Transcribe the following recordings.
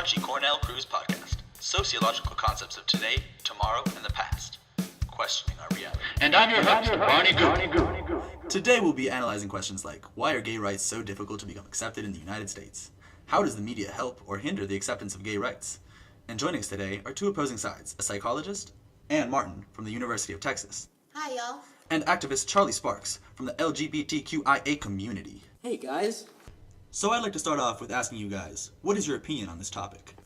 Crunchy Cornell Cruise Podcast. Sociological concepts of today, tomorrow, and the past. Questioning our reality. And I'm your host, Barney Goop. Today we'll be analyzing questions like, why are gay rights so difficult to become accepted in the United States? How does the media help or hinder the acceptance of gay rights? And joining us today are two opposing sides, a psychologist, Ann Martin from the University of Texas. Hi, y'all. And activist Charlie Sparks from the LGBTQIA community. Hey, guys. So I'd like to start off with asking you guys, what is your opinion on this topic?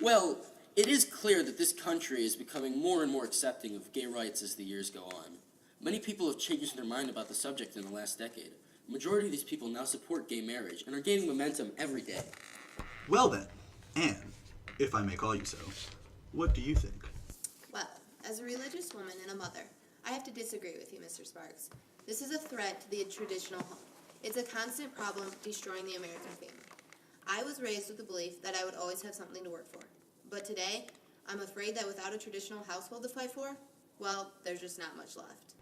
Well, it is clear that this country is becoming more and more accepting of gay rights as the years go on. Many people have changed their mind about the subject in the last decade. The majority of these people now support gay marriage and are gaining momentum every day. Well then, Ann, if I may call you so, what do you think? Well, as a religious woman and a mother, I have to disagree with you, Mr. Sparks. This is a threat to the traditional home. It's a constant problem destroying the American family. I was raised with the belief that I would always have something to work for. But today, I'm afraid that without a traditional household to fight for, well, there's just not much left.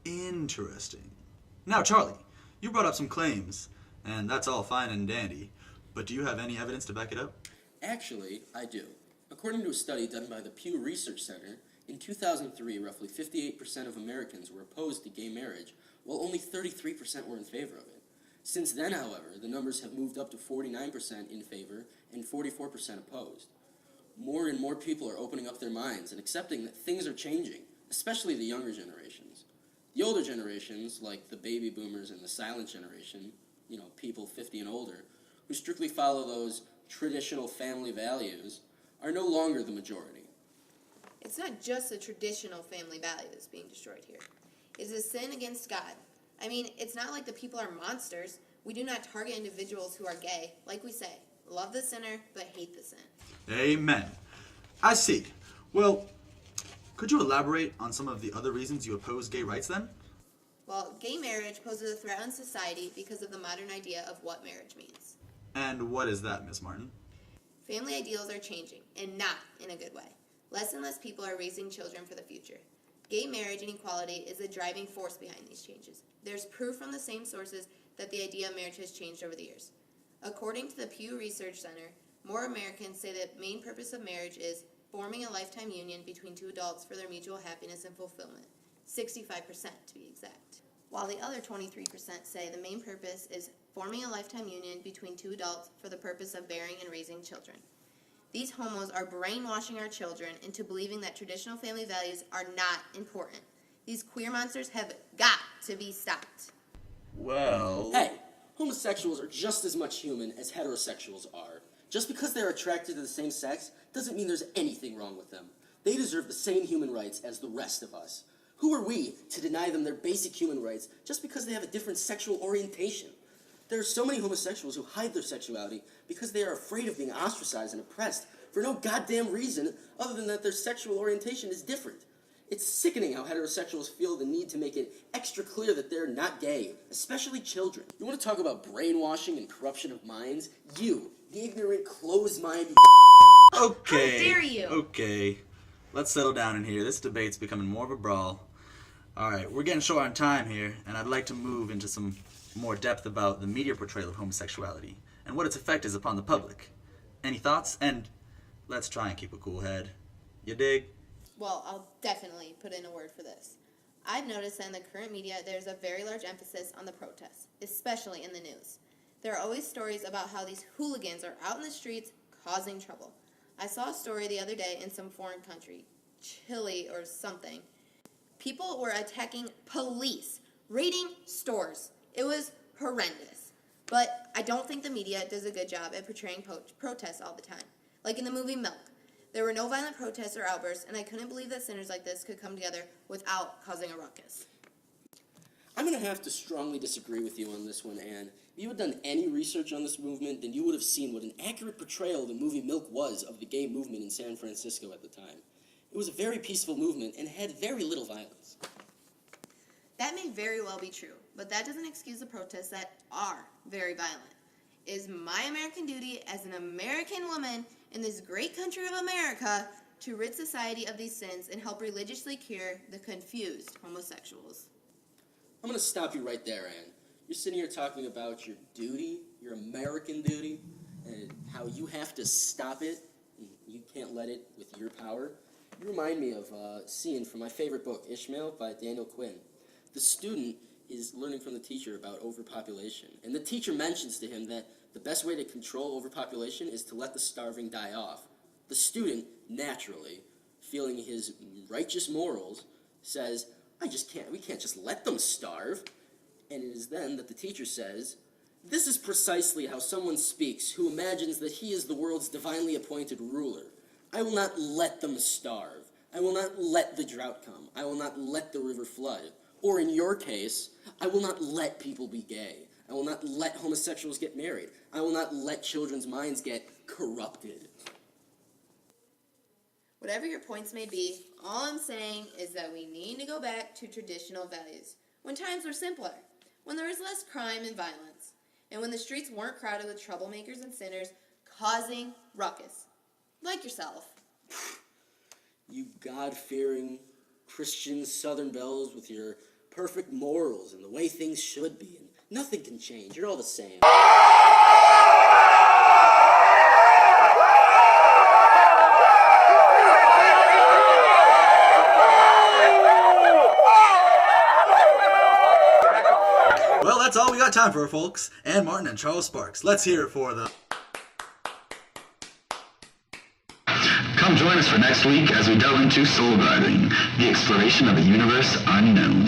Interesting. Now, Charlie, you brought up some claims, and that's all fine and dandy, but do you have any evidence to back it up? Actually, I do. According to a study done by the Pew Research Center, in 2003, roughly 58% of Americans were opposed to gay marriage, while only 33% were in favor of it. Since then, however, the numbers have moved up to 49% in favor and 44% opposed. More and more people are opening up their minds and accepting that things are changing, especially the younger generations. The older generations, like the baby boomers and the silent generation, people 50 and older, who strictly follow those traditional family values, are no longer the majority. It's not just the traditional family values being destroyed here. It's a sin against God. I mean, it's not like the people are monsters. We do not target individuals who are gay. Like we say, love the sinner, but hate the sin. Amen. I see. Well, could you elaborate on some of the other reasons you oppose gay rights then? Well, gay marriage poses a threat on society because of the modern idea of what marriage means. And what is that, Miss Martin? Family ideals are changing, and not in a good way. Less and less people are raising children for the future. Gay marriage and equality is the driving force behind these changes. There's proof from the same sources that the idea of marriage has changed over the years. According to the Pew Research Center, more Americans say the main purpose of marriage is forming a lifetime union between two adults for their mutual happiness and fulfillment, 65% to be exact. While the other 23% say the main purpose is forming a lifetime union between two adults for the purpose of bearing and raising children. These homos are brainwashing our children into believing that traditional family values are not important. These queer monsters have got to be stopped. Well... Hey, homosexuals are just as much human as heterosexuals are. Just because they're attracted to the same sex doesn't mean there's anything wrong with them. They deserve the same human rights as the rest of us. Who are we to deny them their basic human rights just because they have a different sexual orientation? There are so many homosexuals who hide their sexuality because they are afraid of being ostracized and oppressed for no goddamn reason other than that their sexual orientation is different. It's sickening how heterosexuals feel the need to make it extra clear that they're not gay, especially children. You want to talk about brainwashing and corruption of minds? You, the ignorant, closed-minded Okay. How dare you? Okay. Let's settle down in here. This debate's becoming more of a brawl. Alright, we're getting short on time here, and I'd like to move into some more depth about the media portrayal of homosexuality and what its effect is upon the public. Any thoughts? And let's try and keep a cool head. You dig? Well, I'll definitely put in a word for this. I've noticed that in the current media, there's a very large emphasis on the protests, especially in the news. There are always stories about how these hooligans are out in the streets causing trouble. I saw a story the other day in some foreign country, Chile or something. People were attacking police, raiding stores. It was horrendous. But I don't think the media does a good job at portraying protests all the time. Like in the movie Milk. There were no violent protests or outbursts, and I couldn't believe that sinners like this could come together without causing a ruckus. I'm going to have to strongly disagree with you on this one, Anne. If you had done any research on this movement, then you would have seen what an accurate portrayal of the movie Milk was of the gay movement in San Francisco at the time. It was a very peaceful movement and had very little violence. That may very well be true, but that doesn't excuse the protests that are very violent. It is my American duty as an American woman in this great country of America to rid society of these sins and help religiously cure the confused homosexuals. I'm going to stop you right there, Anne. You're sitting here talking about your duty, your American duty. and how you have to stop it, and you can't let it with your power. You remind me of a scene from my favorite book, Ishmael, by Daniel Quinn. The student is learning from the teacher about overpopulation, and the teacher mentions to him that the best way to control overpopulation is to let the starving die off. The student, naturally, feeling his righteous morals, says, we can't just let them starve. And it is then that the teacher says, this is precisely how someone speaks who imagines that he is the world's divinely appointed ruler. I will not let them starve. I will not let the drought come. I will not let the river flood. Or in your case, I will not let people be gay. I will not let homosexuals get married. I will not let children's minds get corrupted. Whatever your points may be, all I'm saying is that we need to go back to traditional values, when times were simpler, when there was less crime and violence, and when the streets weren't crowded with troublemakers and sinners causing ruckus, like yourself. You God-fearing Christian Southern belles with your perfect morals and the way things should be, and nothing can change. You're all the same. Well, that's all we got time for, folks. Ann Martin and Charles Sparks. Let's hear it for them. Come join us for next week as we delve into soul driving, the exploration of a universe unknown.